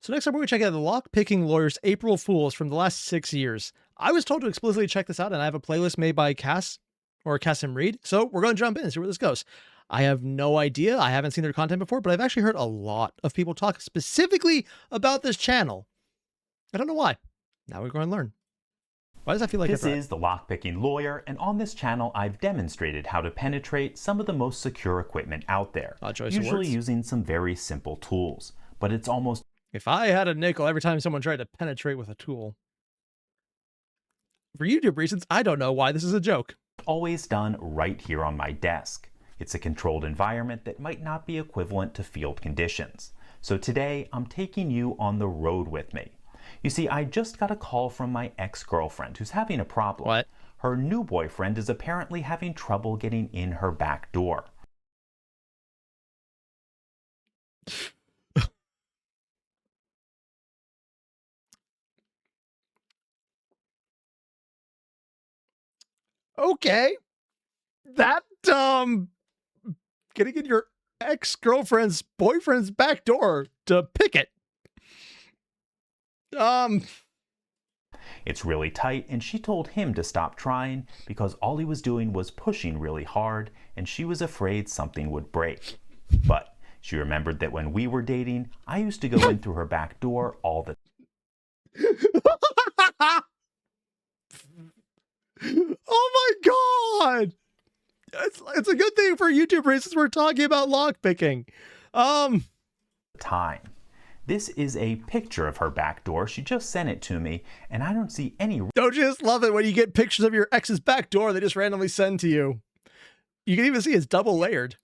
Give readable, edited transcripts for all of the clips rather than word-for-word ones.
So next up, we're going to check out the Lock-Picking Lawyer's April Fools from the last 6 years. I was told to explicitly check this out, and I have a playlist made by Cass and Reed. So we're going to jump in and see where this goes. I have no idea. I haven't seen their content before, but I've actually heard a lot of people talk specifically about this channel. I don't know why. Now we're going to learn. Why does that feel like this is the Lock-Picking Lawyer, and on this channel I've demonstrated how to penetrate some of the most secure equipment out there, usually using some very simple tools. But it's almost... If I had a nickel every time someone tried to penetrate with a tool. For YouTube reasons, I don't know why this is a joke. Always done right here on my desk. It's a controlled environment that might not be equivalent to field conditions. So today I'm taking you on the road with me. You see, I just got a call from my ex-girlfriend who's having a problem. What? Her new boyfriend is apparently having trouble getting in her back door. Okay. That, getting in your ex-girlfriend's boyfriend's back door to pick it. It's really tight, and she told him to stop trying because all he was doing was pushing really hard, and she was afraid something would break. But she remembered that when we were dating, I used to go in through her back door all the Oh my God! It's a good thing for YouTube reasons we're talking about lockpicking. time. This is a picture of her back door. She just sent it to me, and I don't see any... Don't you just love it when you get pictures of your ex's back door they just randomly send to you? You can even see it's double layered.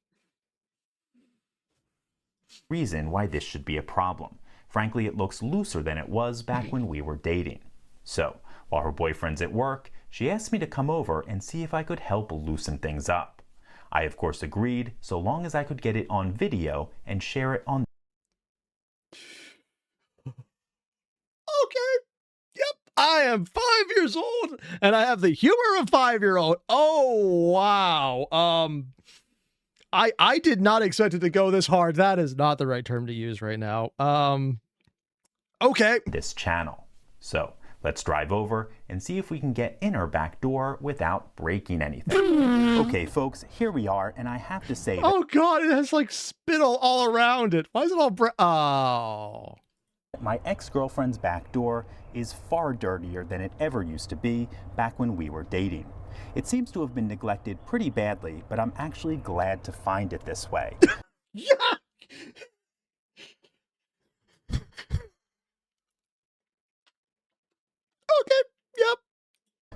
Reason why this should be a problem. Frankly, it looks looser than it was back when we were dating. So, while her boyfriend's at work, she asked me to come over and see if I could help loosen things up. I of course agreed, so long as I could get it on video and share it on... Okay. Yep. I am 5 years old and I have the humor of 5-year-old. Oh, wow. I did not expect it to go this hard. That is not the right term to use right now. Okay. This channel. So let's drive over and see if we can get in her back door without breaking anything. Okay, folks, here we are, and I have to say... Oh, God, it has like spittle all around it. Why is it all oh. My ex-girlfriend's back door is far dirtier than it ever used to be back when we were dating. It seems to have been neglected pretty badly, but I'm actually glad to find it this way. Yeah. Okay, yep.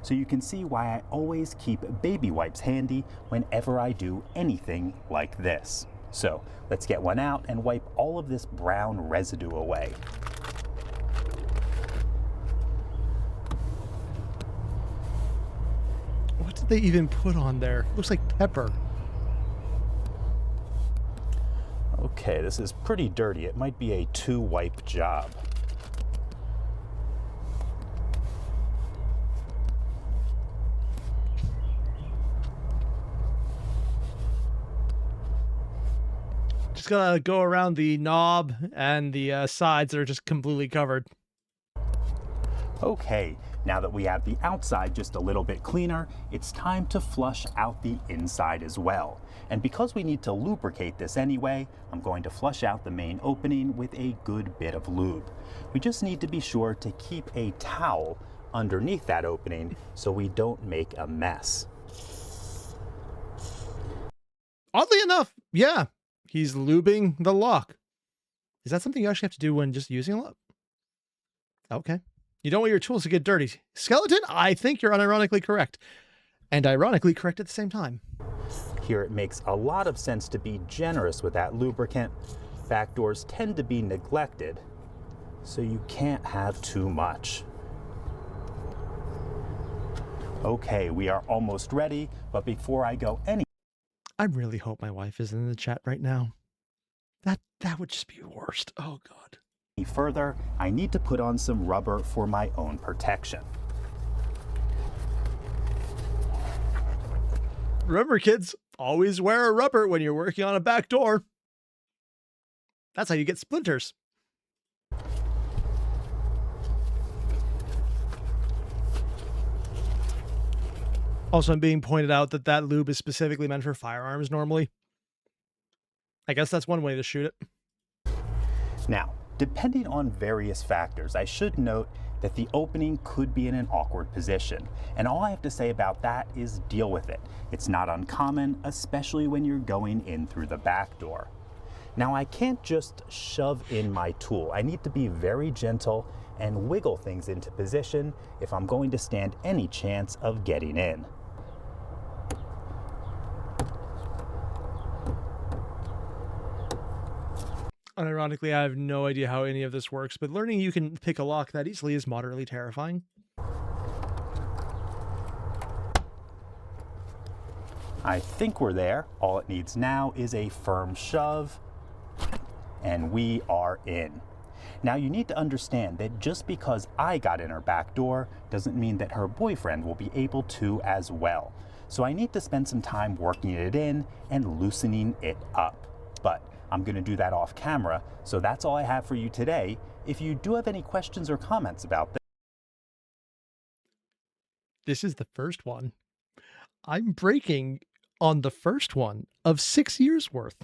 So you can see why I always keep baby wipes handy whenever I do anything like this. So let's get one out and wipe all of this brown residue away. What did they even put on there? Looks like pepper. Okay, this is pretty dirty. It might be a 2-wipe job. Just gotta go around the knob and the sides that are just completely covered. Okay, now that we have the outside just a little bit cleaner, it's time to flush out the inside as well. And because we need to lubricate this anyway, I'm going to flush out the main opening with a good bit of lube. We just need to be sure to keep a towel underneath that opening so we don't make a mess. Oddly enough, yeah, he's lubing the lock. Is that something you actually have to do when just using a lock? Okay. You don't want your tools to get dirty. Skeleton, I think you're unironically correct. And ironically correct at the same time. Here it makes a lot of sense to be generous with that lubricant. Back doors tend to be neglected, so you can't have too much. Okay, we are almost ready, but before I go any... I really hope my wife is in the chat right now. That would just be worst. Oh, God. Further, I need to put on some rubber for my own protection. Remember, kids, always wear a rubber when you're working on a back door. That's how you get splinters. Also, I'm being pointed out that that lube is specifically meant for firearms normally. I guess that's one way to shoot it. Now, depending on various factors, I should note that the opening could be in an awkward position. And all I have to say about that is deal with it. It's not uncommon, especially when you're going in through the back door. Now, I can't just shove in my tool. I need to be very gentle and wiggle things into position if I'm going to stand any chance of getting in. Unironically, I have no idea how any of this works, but learning you can pick a lock that easily is moderately terrifying. I think we're there. All it needs now is a firm shove, and we are in. Now, you need to understand that just because I got in her back door doesn't mean that her boyfriend will be able to as well. So I need to spend some time working it in and loosening it up. But I'm going to do that off camera, so that's all I have for you today. If you do have any questions or comments about this. This is the first one. I'm breaking on the first one of 6 years worth.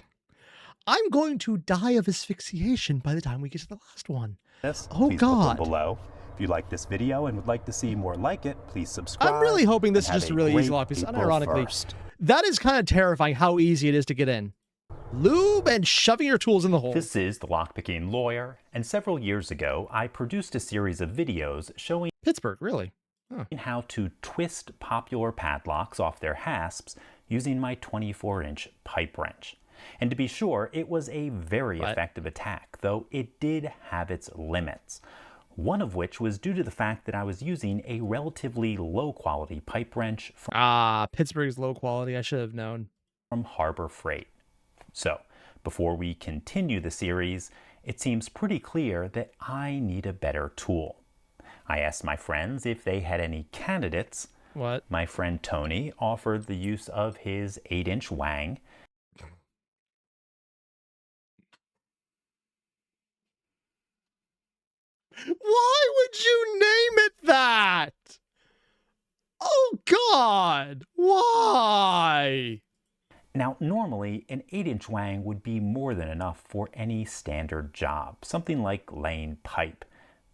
I'm going to die of asphyxiation by the time we get to the last one. Oh, please God. Put them below. If you like this video and would like to see more like it, please subscribe. I'm really hoping this is just a really easy lock piece. Unironically, that is kind of terrifying how easy it is to get in. Lube and shoving your tools in the hole. This is the Lockpicking Lawyer, and several years ago, I produced a series of videos showing Pittsburgh, really? Huh. how to twist popular padlocks off their hasps using my 24-inch pipe wrench. And to be sure, it was a very effective attack, though it did have its limits. One of which was due to the fact that I was using a relatively low-quality pipe wrench from Pittsburgh's low quality. I should have known. From Harbor Freight. So, before we continue the series, it seems pretty clear that I need a better tool. I asked my friends if they had any candidates. What? My friend Tony offered the use of his 8-inch Wang. Why would you name it that? Oh, God. Why? Now, normally, an 8-inch Wang would be more than enough for any standard job, something like laying pipe,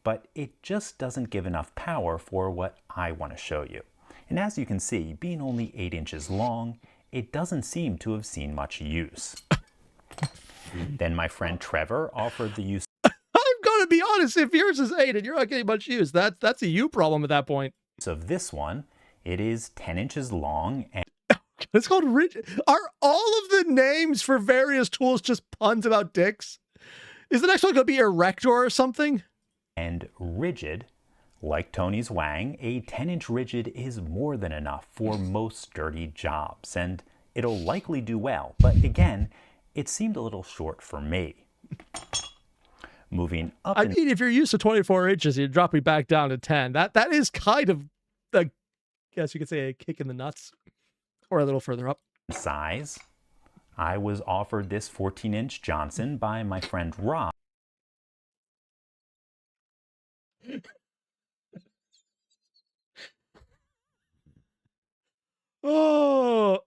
but it just doesn't give enough power for what I want to show you. And as you can see, being only 8 inches long, it doesn't seem to have seen much use. Then my friend Trevor offered the use I'm going to be honest, if yours is 8 and you're not getting much use, that's a you problem at that point. of this one. It is 10 inches long and It's called rigid. Are all of the names for various tools just puns about dicks? Is the next one going to be erector or something? And rigid. Like Tony's Wang, a 10-inch rigid is more than enough for most sturdy jobs, and it'll likely do well, but again, it seemed a little short for me. Moving up I mean, if you're used to 24 inches, you drop me back down to 10. That is kind of, I guess you could say, a kick in the nuts. Or a little further up. Size, I was offered this 14-inch Johnson by my friend Rob. Oh,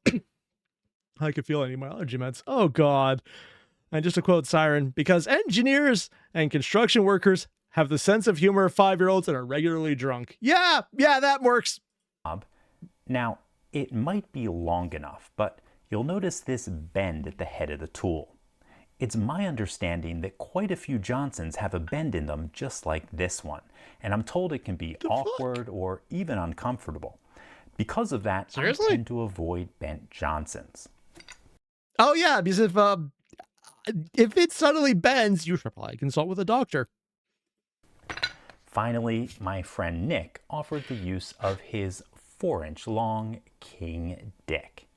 I could feel any of my allergy meds. Oh, God. And just to quote Siren, because engineers and construction workers have the sense of humor of 5-year-olds and are regularly drunk. Yeah, that works. Now, it might be long enough, but you'll notice this bend at the head of the tool. It's my understanding that quite a few Johnsons have a bend in them just like this one, and I'm told it can be awkward or even uncomfortable. Because of that, Seriously? I tend to avoid bent Johnsons. Oh, yeah, because if it suddenly bends, you should probably consult with a doctor. Finally, my friend Nick offered the use of his 4-inch long King Dick.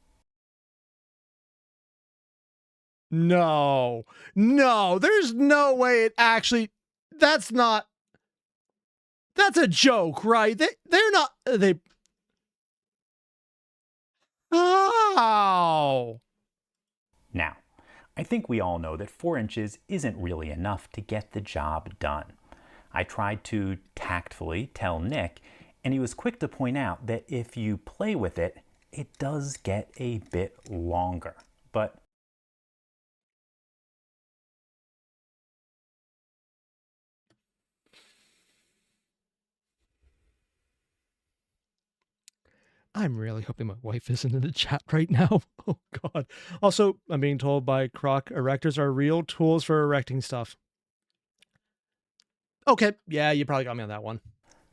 No, there's no way it actually, that's a joke, right? How? Now, I think we all know that 4 inches isn't really enough to get the job done. I tried to tactfully tell Nick And he was quick to point out that if you play with it, it does get a bit longer. But I'm really hoping my wife isn't in the chat right now. Oh, God. Also, I'm being told by Croc, erectors are real tools for erecting stuff. Okay, yeah, you probably got me on that one.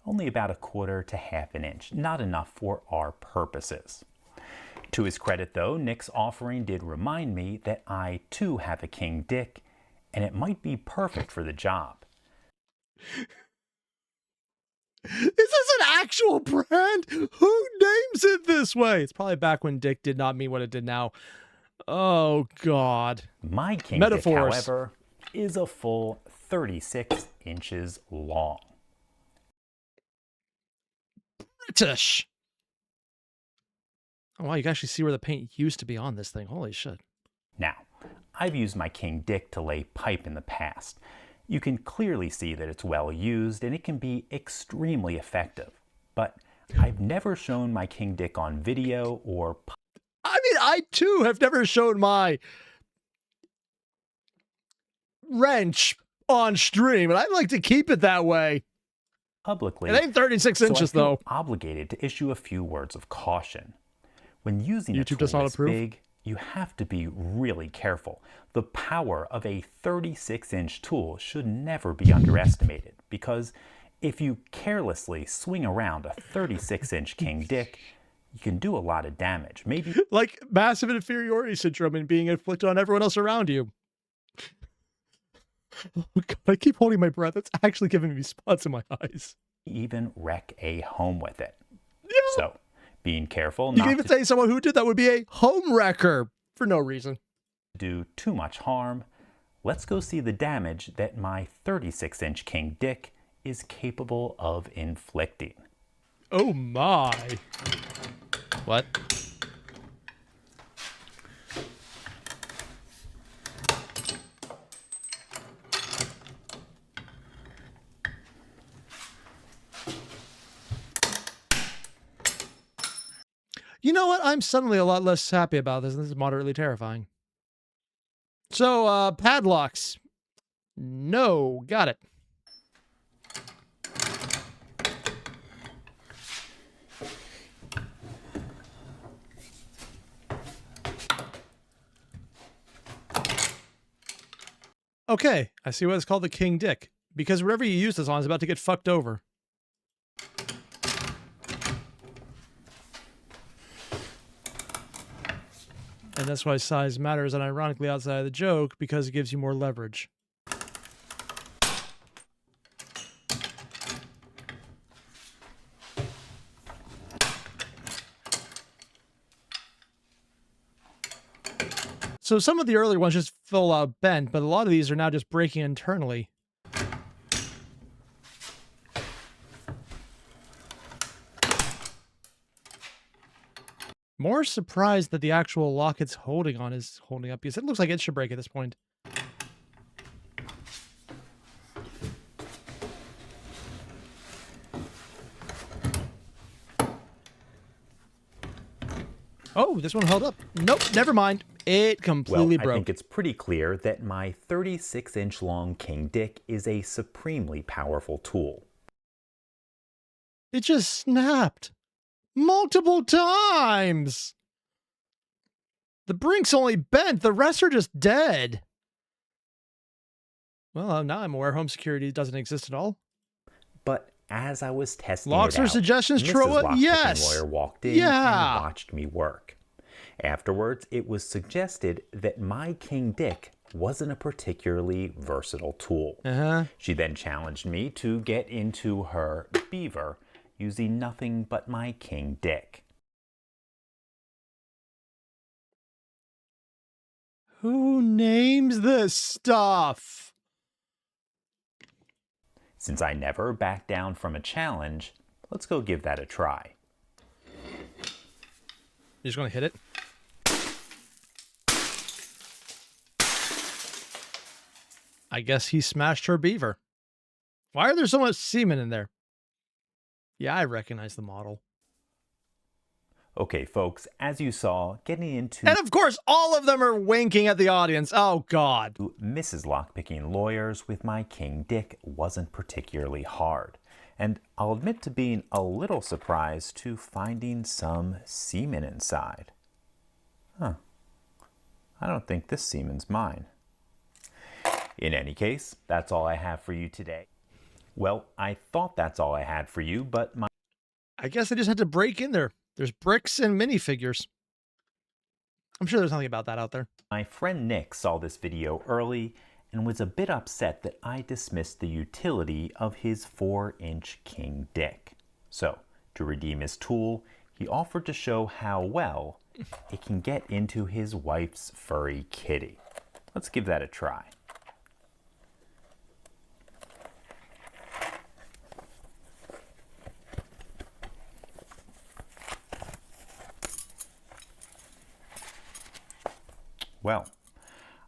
only about 1/4 to 1/2 an inch, not enough for our purposes. To his credit, though, Nick's offering did remind me that I, too, have a king dick, and it might be perfect for the job. Is this an actual brand? Who names it this way? It's probably back when dick did not mean what it did now. Oh, God. My king Metaphors. dick, however, is a full 36 inches long. British. Oh, wow, you can actually see where the paint used to be on this thing. Holy shit. Now, I've used my king dick to lay pipe in the past. You can clearly see that it's well used and it can be extremely effective. But I've never shown my king dick on video or... I mean, I too have never shown my wrench on stream, and I'd like to keep it that way. publicly. It ain't 36 inches, so I feel though. Obligated to issue a few words of caution. When using a YouTube tool does not this approve? big, you have to be really careful. The power of a 36-inch tool should never be underestimated, because if you carelessly swing around a 36-inch king dick, you can do a lot of damage. Maybe Like massive inferiority syndrome and being inflicted on everyone else around you. Oh, God, I keep holding my breath. It's actually giving me spots in my eyes. even wreck a home with it. Yeah. So, being careful You not can even to say someone who did that would be a home wrecker for no reason. do too much harm. Let's go see the damage that my 36-inch king dick is capable of inflicting. Oh my. What? You know what? I'm suddenly a lot less happy about this. This is moderately terrifying. So, padlocks. No, got it. Okay, I see why it's called the King Dick. Because whatever you use this on is about to get fucked over. And that's why size matters, and ironically outside of the joke, because it gives you more leverage. So some of the earlier ones just full out bent, but a lot of these are now just breaking internally. More surprised that the actual lock it's holding on is holding up, because it looks like it should break at this point. Oh, this one held up. Nope, never mind. It completely Well, broke. I think it's pretty clear that my 36-inch long king dick is a supremely powerful tool. It just snapped. Multiple times! The brink's only bent, the rest are just dead. Well, now I'm aware home security doesn't exist at all. But as I was testing Locks it or out, suggestions, Mrs. Troa? LockPickingLawyer Yes! walked in Yeah! and watched me work. Afterwards, it was suggested that my king dick wasn't a particularly versatile tool. She then challenged me to get into her Beaver using nothing but my king dick. Who names this stuff? Since I never backed down from a challenge, let's go give that a try. You're just gonna hit it? I guess he smashed her Beaver. Why are there so much semen in there? Yeah, I recognize the model. Okay, folks, as you saw, getting into And of course, all of them are winking at the audience. Oh, God. Mrs. Lockpicking Lawyers with my King Dick wasn't particularly hard. And I'll admit to being a little surprised to finding some semen inside. Huh. I don't think this semen's mine. In any case, that's all I have for you today. Well, I thought that's all I had for you, but I guess I just had to break in there. There's bricks and minifigures. I'm sure there's something about that out there. my friend Nick saw this video early and was a bit upset that I dismissed the utility of his 4-inch king dick. So, to redeem his tool, he offered to show how well it can get into his wife's furry kitty. Let's give that a try. Well,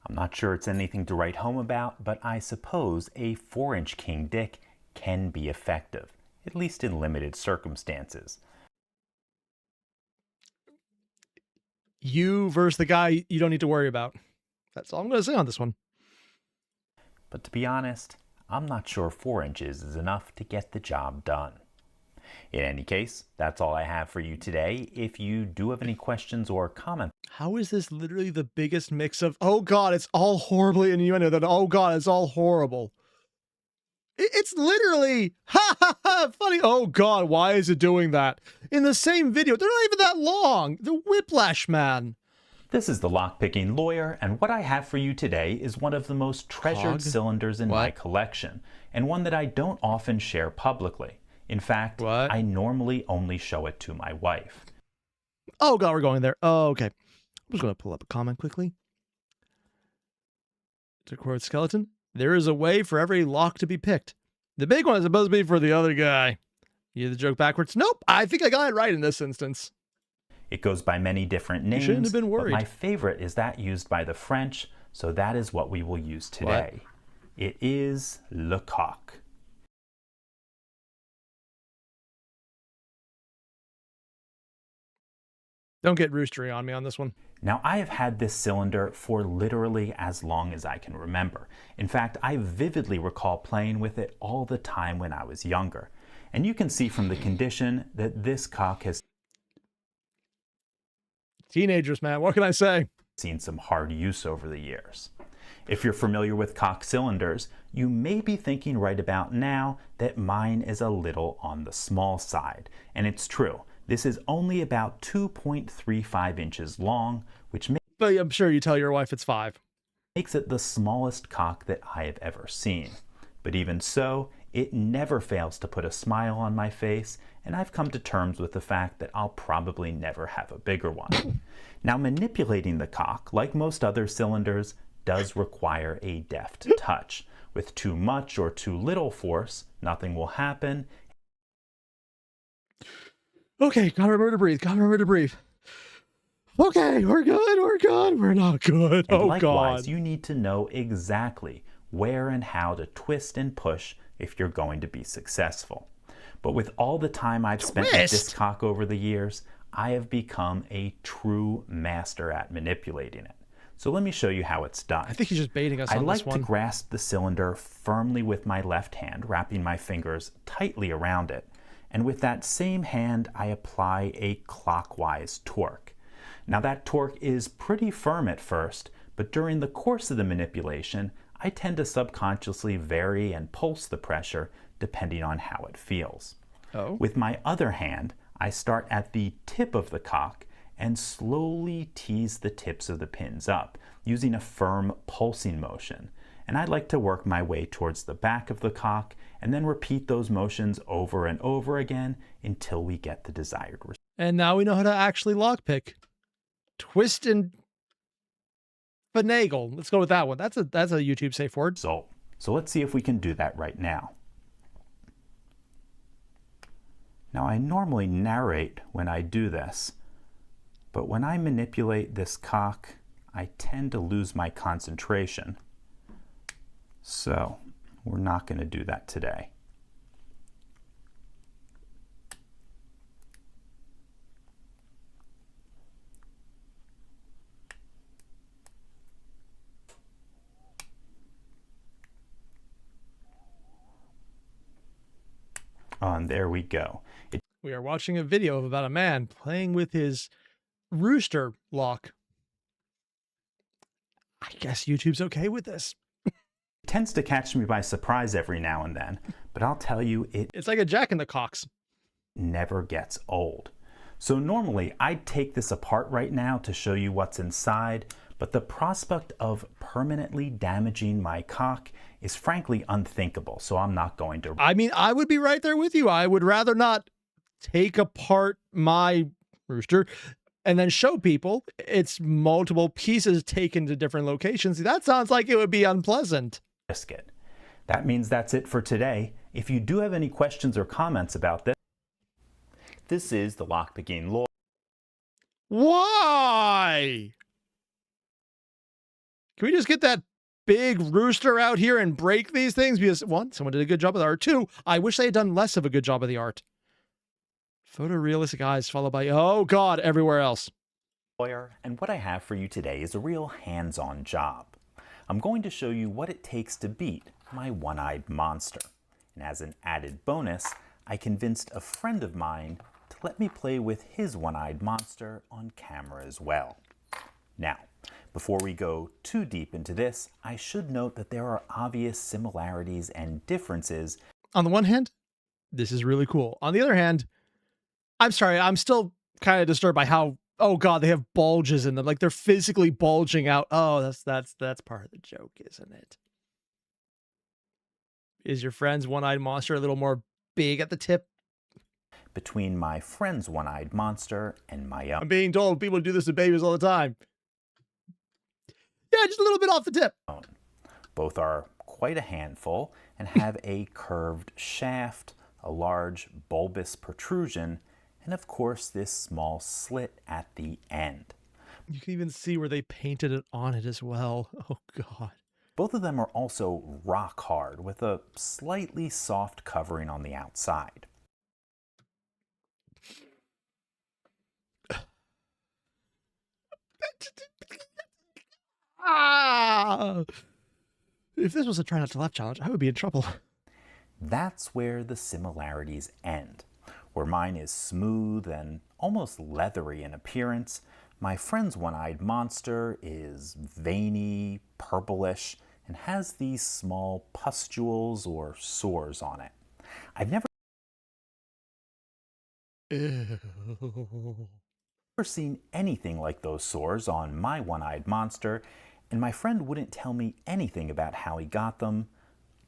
I'm not sure it's anything to write home about, but I suppose a 4-inch king dick can be effective, at least in limited circumstances. You versus the guy you don't need to worry about. That's all I'm going to say on this one. But to be honest, I'm not sure 4 inches is enough to get the job done. In any case, that's all I have for you today. If you do have any questions or comments, How is this literally the biggest mix of, oh God, it's all horribly innuendo, that, oh God, it's all horrible. It's literally, ha ha ha, funny, oh God, why is it doing that? In the same video, they're not even that long. The Whiplash Man. this is the Lockpicking Lawyer, and what I have for you today is one of the most treasured Cog? cylinders in my What? collection, and one that I don't often share publicly. In fact, What? I normally only show it to my wife. Oh God, we're going there. Oh, okay. I'm just going to pull up a comment quickly. To quote Skeleton, there is a way for every lock to be picked. The big one is supposed to be for the other guy. You did the joke backwards? Nope, I think I got it right in this instance. It goes by many different names, shouldn't have been but worried. my favorite is that used by the French, so that is what we will use today. It is le coq. Don't get roostery on me on this one. Now, I have had this cylinder for literally as long as I can remember. In fact, I vividly recall playing with it all the time when I was younger. And you can see from the condition that this cock has Teenagers, man, what can I say? seen some hard use over the years. If you're familiar with cock cylinders, you may be thinking right about now that mine is a little on the small side. And it's true. This is only about 2.35 inches long, which But I'm sure you tell your wife it's 5. makes it the smallest cock that I have ever seen. But even so, it never fails to put a smile on my face, and I've come to terms with the fact that I'll probably never have a bigger one. Now, manipulating the cock, like most other cylinders, does require a deft touch. With too much or too little force, nothing will happen. Okay, gotta remember to breathe. Gotta remember to breathe. Okay, we're good. We're good. We're not good. And Oh likewise, God. you need to know exactly where and how to twist and push if you're going to be successful. But with all the time I've spent with this Twist? cock over the years, I have become a true master at manipulating it. So let me show you how it's done. I think he's just baiting us I on like this to one. grasp the cylinder firmly with my left hand, wrapping my fingers tightly around it. And with that same hand, I apply a clockwise torque. Now that torque is pretty firm at first, but during the course of the manipulation, I tend to subconsciously vary and pulse the pressure depending on how it feels. Oh. With my other hand, I start at the tip of the cock and slowly tease the tips of the pins up, using a firm pulsing motion. And I like to work my way towards the back of the cock and then repeat those motions over and over again until we get the desired result. And now we know how to actually lockpick. Twist and finagle. Let's go with that one. That's a YouTube safe word. So let's see if we can do that right now. Now, I normally narrate when I do this, but when I manipulate this cock, I tend to lose my concentration. So we're not going to do that today. on, there we go. We are watching a video of about a man playing with his rooster lock. I guess YouTube's okay with this. It tends to catch me by surprise every now and then, but I'll tell you, it's like a Jack in the Cox. Never gets old. So normally I'd take this apart right now to show you what's inside, but the prospect of permanently damaging my cock is frankly unthinkable, so I'm not going to. I mean, I would be right there with you. I would rather not take apart my rooster and then show people it's multiple pieces taken to different locations. That sounds like it would be unpleasant. Risk it. That means that's it for today. If you do have any questions or comments about this, this is the Lockpicking Lawyer. Why? Can we just get that big rooster out here and break these things? Because one, someone did a good job of the art. Two, I wish they had done less of a good job of the art. Photorealistic eyes followed by, oh God, everywhere else. And what I have for you today is a real hands-on job. I'm going to show you what it takes to beat my one-eyed monster. And as an added bonus, I convinced a friend of mine to let me play with his one-eyed monster on camera as well. Now, before we go too deep into this, I should note that there are obvious similarities and differences. On the one hand, this is really cool. On the other hand, I'm sorry, I'm still kind of disturbed by how, oh God, they have bulges in them. Like they're physically bulging out. Oh, that's part of the joke, isn't it? Is your friend's one-eyed monster a little more big at the tip? Between my friend's one-eyed monster and my own. I'm being told people do this to babies all the time. Yeah, just a little bit off the tip. Both are quite a handful and have a curved shaft, a large bulbous protrusion, and of course this small slit at the end. You can even see where they painted it on it as well. Oh God. Both of them are also rock hard with a slightly soft covering on the outside. Ah! If this was a try not to laugh challenge, I would be in trouble. That's where the similarities end. Where mine is smooth and almost leathery in appearance, my friend's one-eyed monster is veiny, purplish, and has these small pustules or sores on it. I've never seen anything like those sores on my one-eyed monster, and my friend wouldn't tell me anything about how he got them,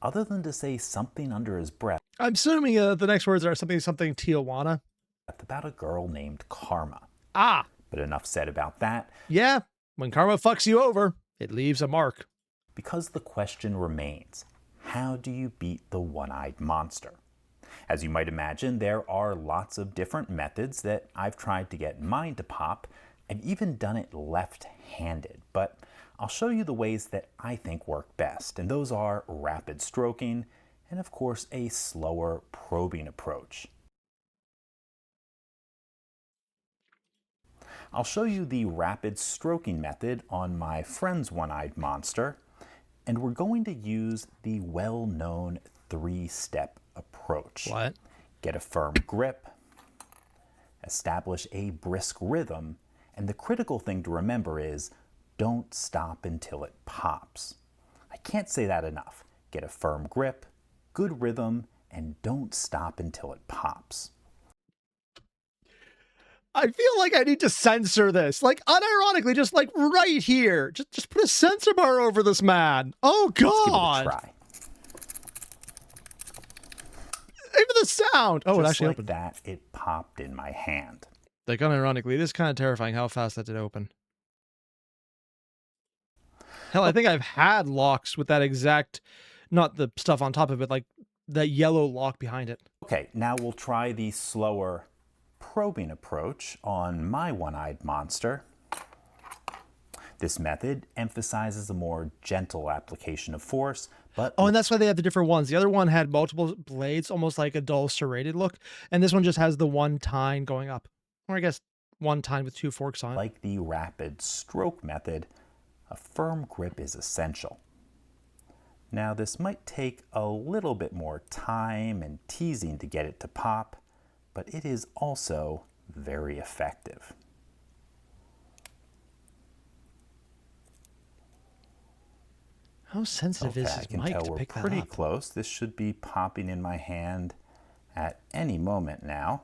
other than to say something under his breath. I'm assuming the next words are something Tijuana. About a girl named Karma. Ah. But enough said about that. Yeah, when karma fucks you over, it leaves a mark. Because the question remains, how do you beat the one-eyed monster? As you might imagine, there are lots of different methods that I've tried to get mine to pop. I've even done it left-handed, but I'll show you the ways that I think work best, and those are rapid stroking and of course a slower probing approach. I'll show you the rapid stroking method on my friend's one-eyed monster, and we're going to use the well-known three-step approach. What? Get a firm grip, establish a brisk rhythm, and the critical thing to remember is don't stop until it pops. I can't say that enough. Get a firm grip, good rhythm, and don't stop until it pops. I feel like I need to censor this. Like, unironically, just like right here. Just put a censor bar over this man. Oh, God. Let's give it a try. Even the sound. Oh, Just it actually like opened. that, it popped in my hand. Like, unironically, it is kind of terrifying how fast that did open. Hell, I think I've had locks with that exact, not the stuff on top of it, like that yellow lock behind it. Okay, now we'll try the slower probing approach on my one-eyed monster. This method emphasizes a more gentle application of force, but... Oh, and that's why they have the different ones. The other one had multiple blades, almost like a dull serrated look, and this one just has the one tine going up. Or I guess one tine with two forks on it. Like the rapid stroke method, a firm grip is essential. Now this might take a little bit more time and teasing to get it to pop, but it is also very effective. How sensitive is I his can mic tell to we're pick that pretty up? close. This should be popping in my hand at any moment now.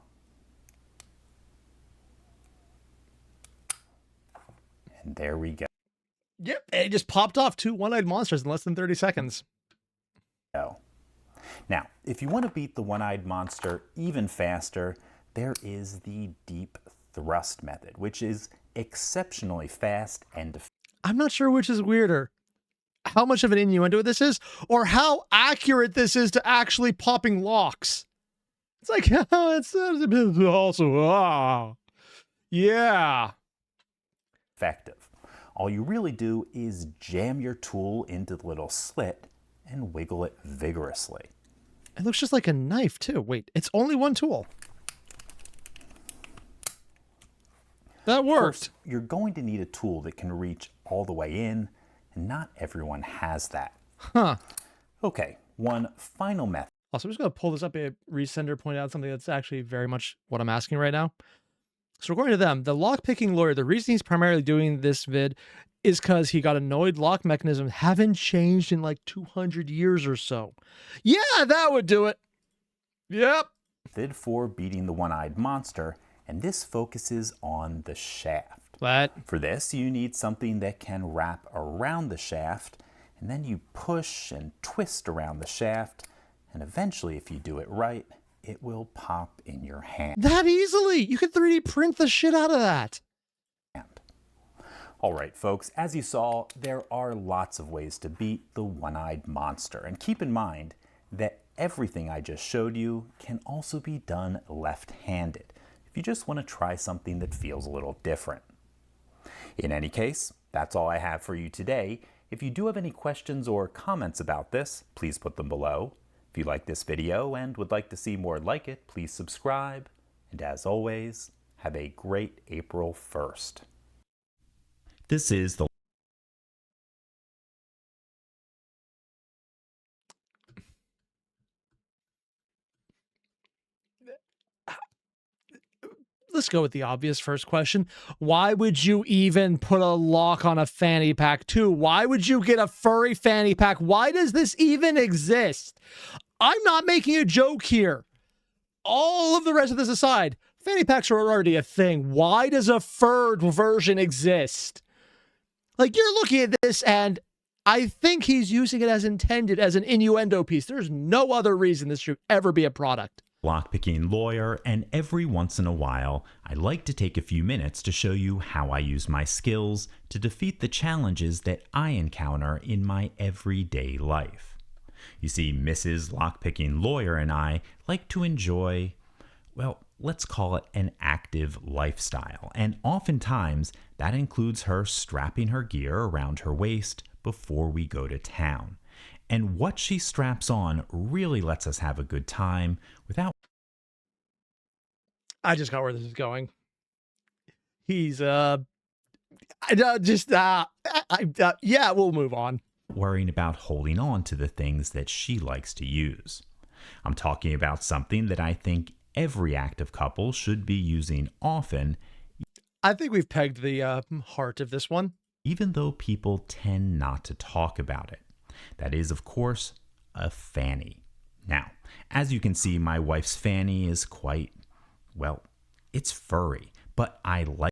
And there we go. Yep, it just popped off 2 one-eyed monsters in less than 30 seconds. Now, if you want to beat the one-eyed monster even faster, there is the deep thrust method, which is exceptionally fast and I'm not sure which is weirder. How much of an innuendo this is, or how accurate this is to actually popping locks. It's like, it's also, yeah. effective. All you really do is jam your tool into the little slit and wiggle it vigorously. It looks just like a knife, too. Wait, it's only one tool. That worked. Of course, you're going to need a tool that can reach all the way in, and not everyone has that. Huh. Okay, one final method. Also, I'm just going to pull this up. A resender pointed out something that's actually very much what I'm asking right now. So according to them, the lock-picking lawyer, the reason he's primarily doing this vid is because he got annoyed lock mechanisms haven't changed in like 200 years or so. Yeah, that would do it. Yep. Method for beating the one-eyed monster, and this focuses on the shaft. What? For this, you need something that can wrap around the shaft, and then you push and twist around the shaft, and eventually, if you do it right, it will pop in your hand. That easily. You could 3D print the shit out of that. All right, folks, as you saw, there are lots of ways to beat the one-eyed monster. And keep in mind that everything I just showed you can also be done left-handed if you just want to try something that feels a little different. In any case, that's all I have for you today. If you do have any questions or comments about this, please put them below. If you like this video and would like to see more like it, please subscribe. And as always, have a great April 1st. This is the Let's go with the obvious first question. Why would you even put a lock on a fanny pack too? Why would you get a furry fanny pack? Why does this even exist? I'm not making a joke here. All of the rest of this aside, fanny packs are already a thing. Why does a furred version exist? Like, you're looking at this and I think he's using it as intended, as an innuendo piece. There's no other reason this should ever be a product. Lockpicking Lawyer, and every once in a while, I like to take a few minutes to show you how I use my skills to defeat the challenges that I encounter in my everyday life. You see, Mrs. Lockpicking Lawyer and I like to enjoy, well, let's call it an active lifestyle, and oftentimes that includes her strapping her gear around her waist before we go to town. And what she straps on really lets us have a good time without... I just got where this is going. He's, yeah, we'll move on. worrying about holding on to the things that she likes to use. I'm talking about something that I think every active couple should be using often. I think we've pegged the heart of this one. Even though people tend not to talk about it. That is, of course, a fanny. Now, as you can see, my wife's fanny is quite, well, it's furry, but I like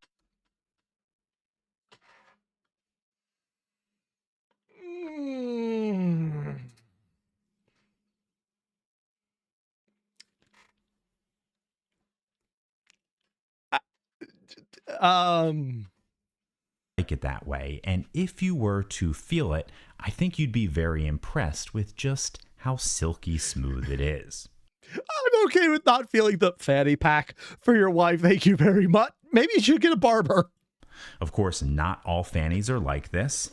it that way, and if you were to feel it, I think you'd be very impressed with just how silky smooth it is. I'm okay with not feeling the fanny pack for your wife. Thank you very much. Maybe you should get a barber. Of course, not all fannies are like this.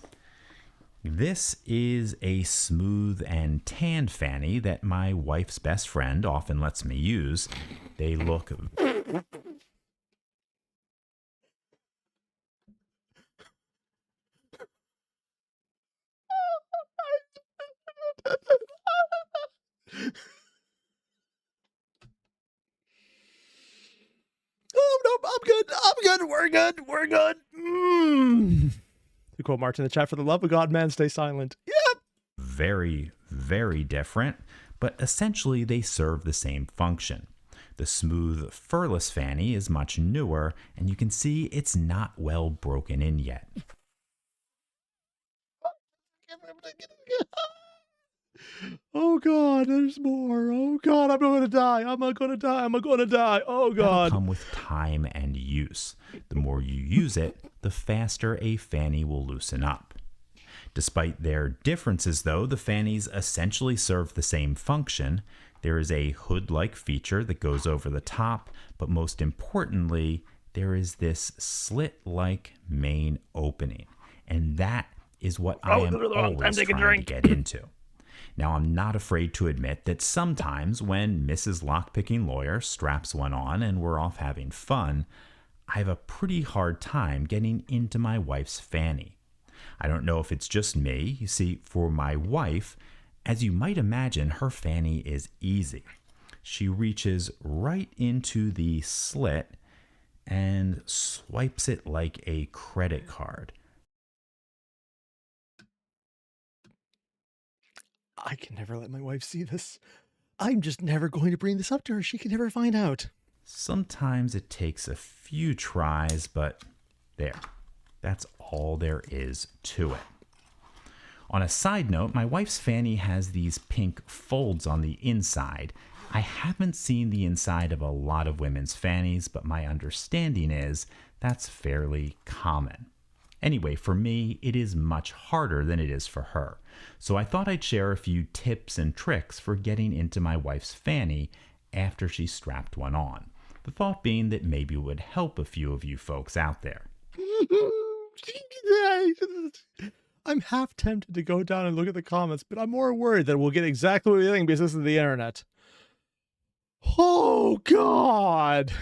This is a smooth and tanned fanny that my wife's best friend often lets me use. They look... Oh, no, I'm good. I'm good. We're good. We're good. To quote Martin in the chat, for the love of God, man, stay silent. Yep. Very, very different, but essentially they serve the same function. The smooth, furless Fanny is much newer, and you can see it's not well broken in yet. Oh God, there's more. Oh God, I'm going to die. I'm going to die. I'm going to die. Oh That'll God. come with time and use. The more you use it, the faster a Fanny will loosen up. Despite their differences, though, the Fannies essentially serve the same function. There is a hood-like feature that goes over the top, but most importantly, there is this slit-like main opening, and that is what I am always trying to get into. Now, I'm not afraid to admit that sometimes when Mrs. Lockpicking Lawyer straps one on and we're off having fun, I have a pretty hard time getting into my wife's fanny. I don't know if it's just me. You see, for my wife, as you might imagine, her fanny is easy. She reaches right into the slit and swipes it like a credit card. I can never let my wife see this. I'm just never going to bring this up to her. She can never find out. Sometimes it takes a few tries, but there. That's all there is to it. On a side note, my wife's fanny has these pink folds on the inside. I haven't seen the inside of a lot of women's fannies, but my understanding is that's fairly common. Anyway, for me, it is much harder than it is for her. So I thought I'd share a few tips and tricks for getting into my wife's fanny after she strapped one on. The thought being that maybe it would help a few of you folks out there. I'm half tempted to go down and look at the comments, but I'm more worried that we'll get exactly what we think because this is the internet. Oh, God.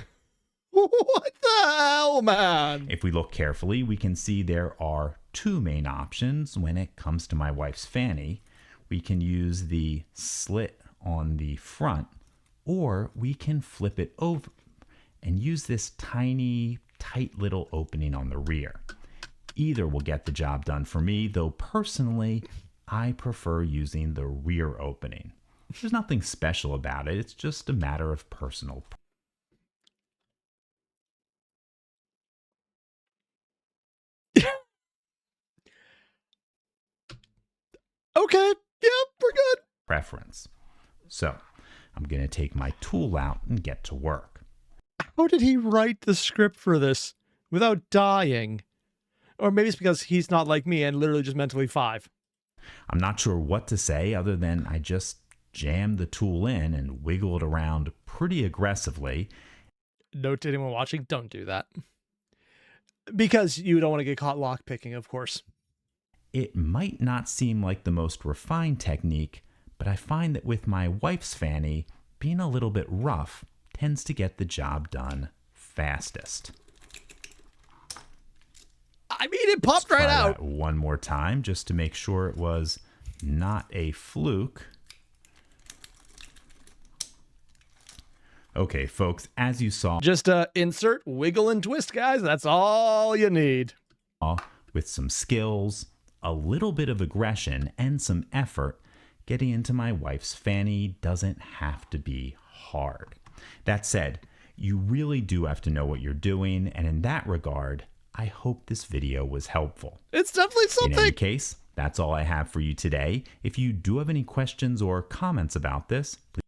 What the hell, man? If we look carefully, we can see there are two main options when it comes to my wife's fanny. We can use the slit on the front, or we can flip it over and use this tiny, tight little opening on the rear. Either will get the job done for me, though personally, I prefer using the rear opening. There's nothing special about it. It's just a matter of personal preference. Okay, yep, we're good. Preference. So, I'm going to take my tool out and get to work. How did he write the script for this without dying? Or maybe it's because he's not like me and literally just mentally 5. I'm not sure what to say other than I just jammed the tool in and wiggled around pretty aggressively. Note to anyone watching, don't do that. Because you don't want to get caught lockpicking, of course. It might not seem like the most refined technique, but I find that with my wife's fanny, being a little bit rough tends to get the job done fastest. I mean, it popped right out. That one more time just to make sure it was not a fluke. Okay, folks, as you saw, just insert, wiggle, and twist, guys. That's all you need. With some skills, a little bit of aggression, and some effort, getting into my wife's fanny doesn't have to be hard. That said, you really do have to know what you're doing, and in that regard, I hope this video was helpful. It's definitely something. In any case, that's all I have for you today. If you do have any questions or comments about this, please.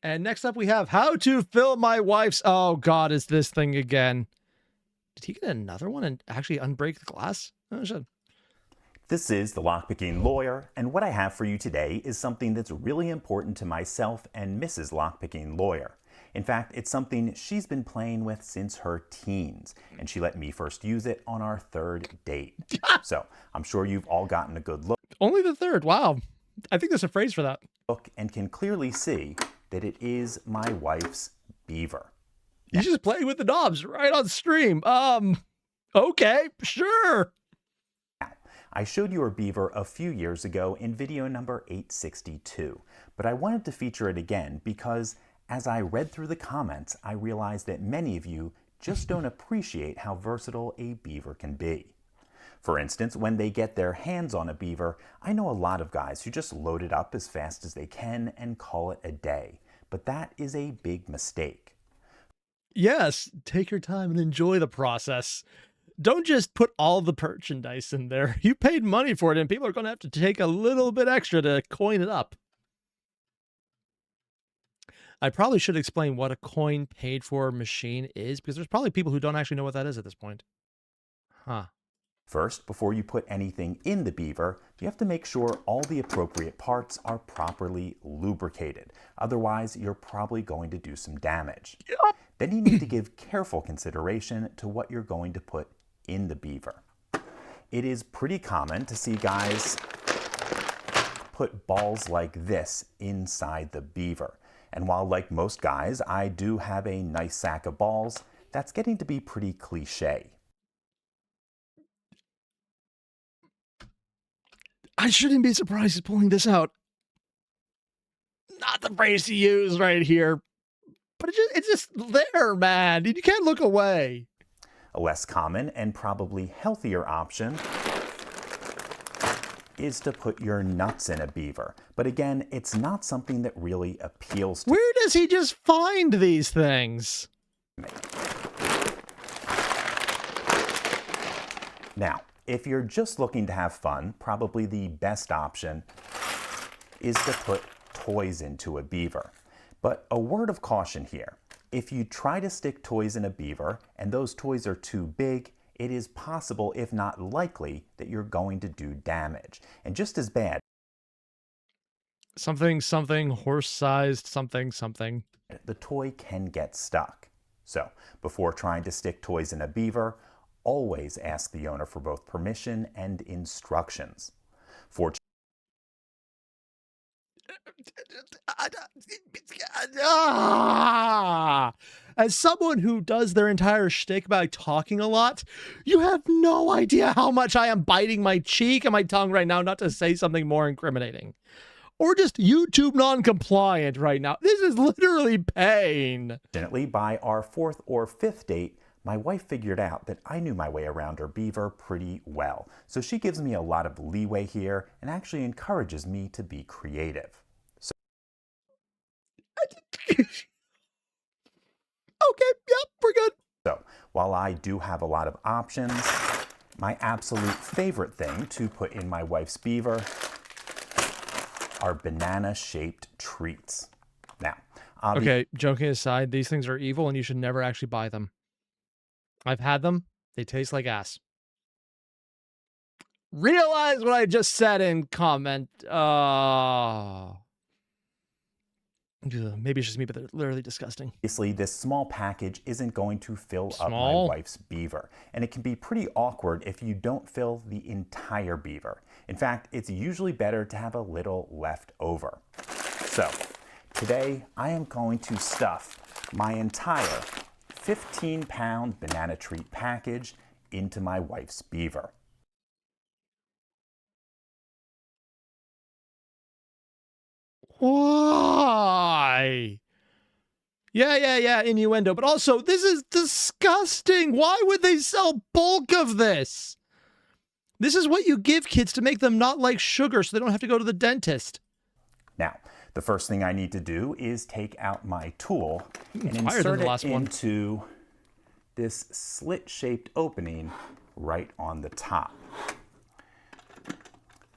And next up we have how to fill my wife's... Oh, God, is this thing again. Did he get another one and actually unbreak the glass? Oh, shit. This is the Lockpicking Lawyer, and what I have for you today is something that's really important to myself and Mrs. Lockpicking Lawyer. In fact, it's something she's been playing with since her teens, and she let me first use it on our 3rd date. So I'm sure you've all gotten a good look. Only the 3rd, wow. I think there's a phrase for that. And can clearly see that it is my wife's Beaver. You just play with the knobs right on stream. Okay, sure. I showed you a beaver a few years ago in video number 862, but I wanted to feature it again because as I read through the comments, I realized that many of you just don't appreciate how versatile a beaver can be. For instance, when they get their hands on a beaver, I know a lot of guys who just load it up as fast as they can and call it a day, but that is a big mistake. Yes, take your time and enjoy the process. Don't just put all the merchandise in there. You paid money for it, and people are going to have to take a little bit extra to coin it up. I probably should explain what a coin paid for machine is, because there's probably people who don't actually know what that is at this point. Huh. First, before you put anything in the beaver, you have to make sure all the appropriate parts are properly lubricated. Otherwise, you're probably going to do some damage. Yep. Then you need to give careful consideration to what you're going to put in the beaver. It is pretty common to see guys put balls like this inside the beaver. And while like most guys, I do have a nice sack of balls, that's getting to be pretty cliche. I shouldn't be surprised he's pulling this not the phrase to use right here, but it's just there, man. You can't look away. A less common and probably healthier option is to put your nuts in a beaver. But again, it's not something that really appeals to me. Where does he just find these things? Now, if you're just looking to have fun, probably the best option is to put toys into a beaver. But a word of caution here. If you try to stick toys in a beaver and those toys are too big, it is possible, if not likely, that you're going to do damage. And just as bad, Something, horse-sized, something. the toy can get stuck. So, before trying to stick toys in a beaver, always ask the owner for both permission and instructions. As someone who does their entire shtick by talking a lot, you have no idea how much I am biting my cheek and my tongue right now not to say something more incriminating. Or just YouTube non-compliant right now. This is literally pain. Fortunately, by our 4th or 5th date, my wife figured out that I knew my way around her beaver pretty well. So she gives me a lot of leeway here and actually encourages me to be creative. Okay, yep, we're good. So, while I do have a lot of options, my absolute favorite thing to put in my wife's beaver are banana-shaped treats. Now, okay, joking aside, these things are evil and you should never actually buy them. I've had them. They taste like ass. Realize what I just said in comment. Maybe it's just me, but they're literally disgusting. Obviously, this small package isn't going to fill up my wife's beaver, and it can be pretty awkward if you don't fill the entire beaver. In fact, it's usually better to have a little left over. So, today I am going to stuff my entire 15-pound banana treat package into my wife's beaver. Why? Yeah, innuendo. But also, this is disgusting. Why would they sell bulk of this? This is what you give kids to make them not like sugar so they don't have to go to the dentist. Now, the first thing I need to do is take out my tool and insert it into this slit-shaped opening right on the top.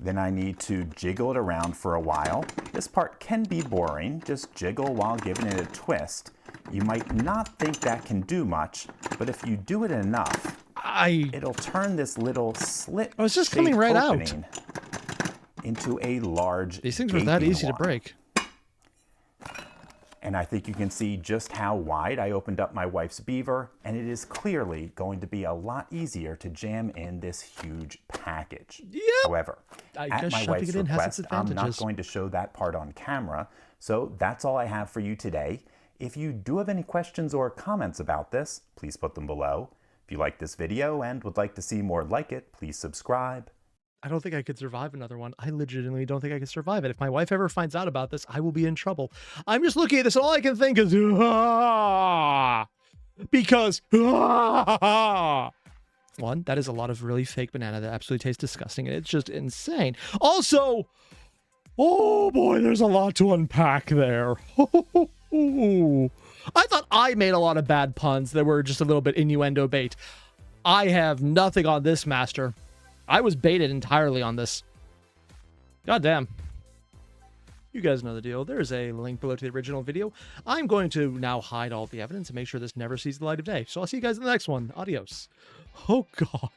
Then I need to jiggle it around for a while. This part can be boring. Just jiggle while giving it a twist. You might not think that can do much, but if you do it enough, it'll turn this little slit it's just coming right out into a large These things were that easy to break. And I think you can see just how wide I opened up my wife's beaver, and it is clearly going to be a lot easier to jam in this huge package. Yep. However, at my wife's request, I'm not going to show that part on camera, so that's all I have for you today. If you do have any questions or comments about this, please put them below. If you like this video and would like to see more like it, please subscribe. I don't think I could survive another one. I legitimately don't think I could survive it. If my wife ever finds out about this, I will be in trouble. I'm just looking at this, and all I can think is, because, one, that is a lot of really fake banana that absolutely tastes disgusting, and it's just insane. Also, oh boy, there's a lot to unpack there. I thought I made a lot of bad puns that were just a little bit innuendo bait. I have nothing on this, master. I was baited entirely on this. God damn. You guys know the deal. There's a link below to the original video. I'm going to now hide all the evidence and make sure this never sees the light of day. So I'll see you guys in the next one. Adios. Oh, God.